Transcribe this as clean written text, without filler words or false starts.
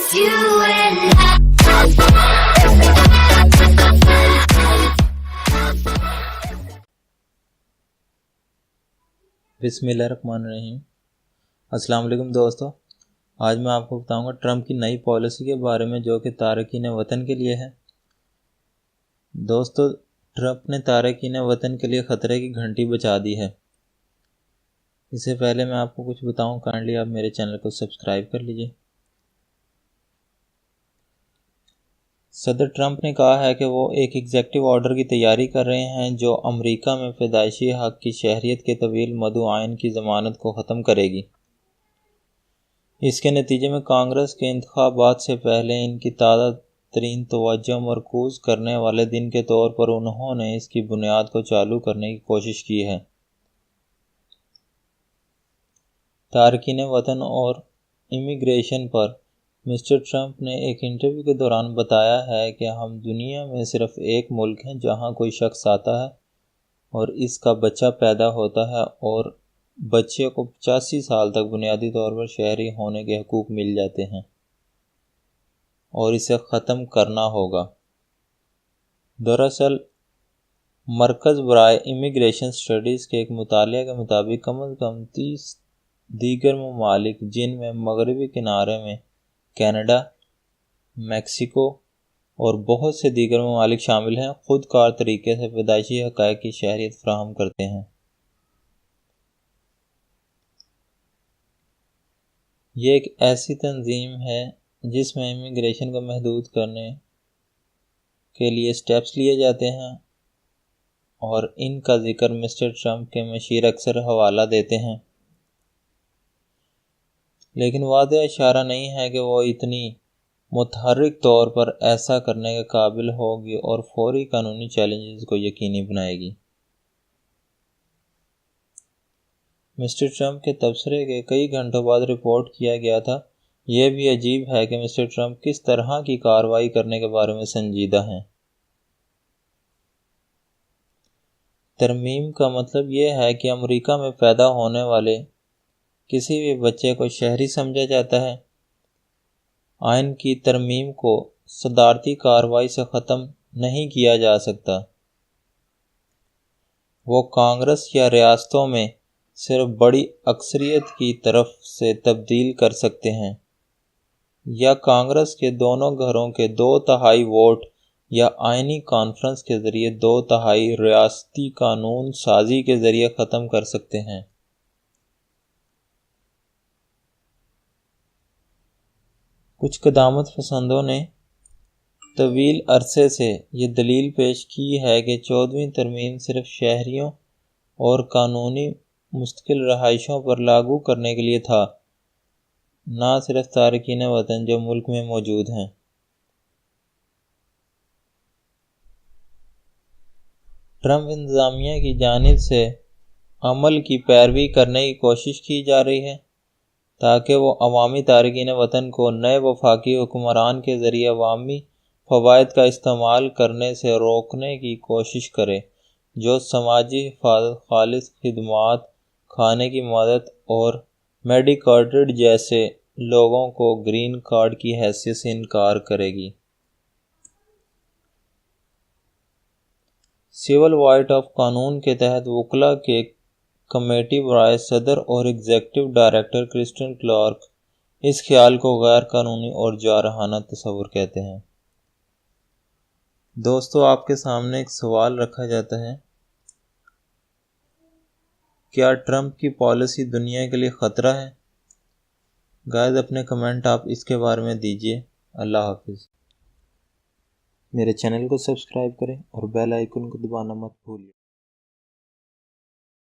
just you and I. बिस्मिल्लाहिर्रहमानिर्रहीम। अस्सलाम वालेकुम दोस्तों, आज मैं आपको बताऊंगा ट्रंप की नई पॉलिसी के बारे में जो कि तारकीन वतन के लिए है। दोस्तों, ट्रंप ने तारकीन वतन के लिए ख़तरे की घंटी बजा दी है। इससे पहले मैं आपको कुछ बताऊं, काइंडली आप मेरे चैनल को सब्सक्राइब कर लीजिए। सदर ट्रंप ने कहा है कि वो एक एग्जेक्टिव ऑर्डर की तैयारी कर रहे हैं जो अमेरिका में पैदाइशी हक की शहरियत के तवील मदू आयन की ज़मानत को ख़त्म करेगी। इसके नतीजे में कांग्रेस के इंतखाबात से पहले इनकी ताज़ा तरीन तवज्जो मरकूज़ करने वाले दिन के तौर पर उन्होंने इसकी बुनियाद को चालू करने की कोशिश की है। तारकीन वतन और इमिग्रेशन पर मिस्टर ट्रंप ने एक इंटरव्यू के दौरान बताया है कि हम दुनिया में सिर्फ एक मुल्क हैं जहां कोई शख्स आता है और इसका बच्चा पैदा होता है और बच्चे को 85 साल तक बुनियादी तौर पर शहरी होने के हकूक़ मिल जाते हैं और इसे ख़त्म करना होगा। दरअसल मरकज़ बराए इमिग्रेशन स्टडीज़ के एक मुतालिया के मुताबिक कम अज़ कम 30 दीगर ममालिक जिनमें मगरबी किनारे में कनाडा, मैक्सिको और बहुत से दीगर ममालिक शामिल हैं, खुदकार तरीके से पैदाइशी हक़ाइक़ की शहरियत फ़राहम करते हैं। ये एक ऐसी तंजीम है जिसमें इमिग्रेशन को महदूद करने के लिए स्टेप्स लिए जाते हैं और इनका ज़िक्र मिस्टर ट्रंप के मशीर अक्सर हवाला देते हैं, लेकिन वाज़ेह इशारा नहीं है कि वो इतनी मुतहर्रिक तौर पर ऐसा करने के काबिल होगी और फौरी कानूनी चैलेंजेस को यकीनी बनाएगी। मिस्टर ट्रंप के तबसरे के कई घंटों बाद रिपोर्ट किया गया था। यह भी अजीब है कि मिस्टर ट्रंप किस तरह की कार्रवाई करने के बारे में संजीदा हैं। तरमीम का मतलब यह है कि अमेरिका में पैदा होने वाले किसी भी बच्चे को शहरी समझा जाता है। आइन की तरमीम को सदारती कार्रवाई से ख़त्म नहीं किया जा सकता। वो कांग्रेस या रियासतों में सिर्फ बड़ी अक्सरियत की तरफ से तब्दील कर सकते हैं या कांग्रेस के दोनों घरों के 2/3 वोट या आइनी कॉन्फ्रेंस के ज़रिए 2/3 रियासती कानून साजी के ज़रिए ख़त्म कर सकते हैं। कुछ क़दामत पसंदों ने तवील अरसे से ये दलील पेश की है कि 14वीं तरमीम सिर्फ शहरियों और कानूनी मुस्तकिल रहाइशों पर लागू करने के लिए था, ना सिर्फ तारकीन वतन जो मुल्क में मौजूद हैं। ट्रंप इंतज़ामिया की जानिब से अमल की पैरवी करने की कोशिश की जा रही है ताकि वो अवामी तारकीन वतन को नए वफाकी हुक्मरान के ज़रिए अवामी फ़वाइद का इस्तेमाल करने से रोकने की कोशिश करे, जो समाजी हिफाजत, खालिस खिदमात, खाने की मदद और मेडिकेड जैसे लोगों को ग्रीन कार्ड की हैसियत से इनकार करेगी। सिविल वाइट ऑफ कानून के तहत वकला के कमेटी बराए सदर और एग्जेक्टिव डायरेक्टर क्रिस्टिन क्लार्क इस ख्याल को गैर कानूनी और जारहाना तस्वुर कहते हैं। दोस्तों, आपके सामने एक सवाल रखा जाता है, क्या ट्रंप की पॉलिसी दुनिया के लिए ख़तरा है? गाइस, अपने कमेंट आप इसके बारे में दीजिए। अल्लाह हाफिज़। मेरे चैनल को सब्सक्राइब करें और बेल आइकन को दबाना मत भूलिए।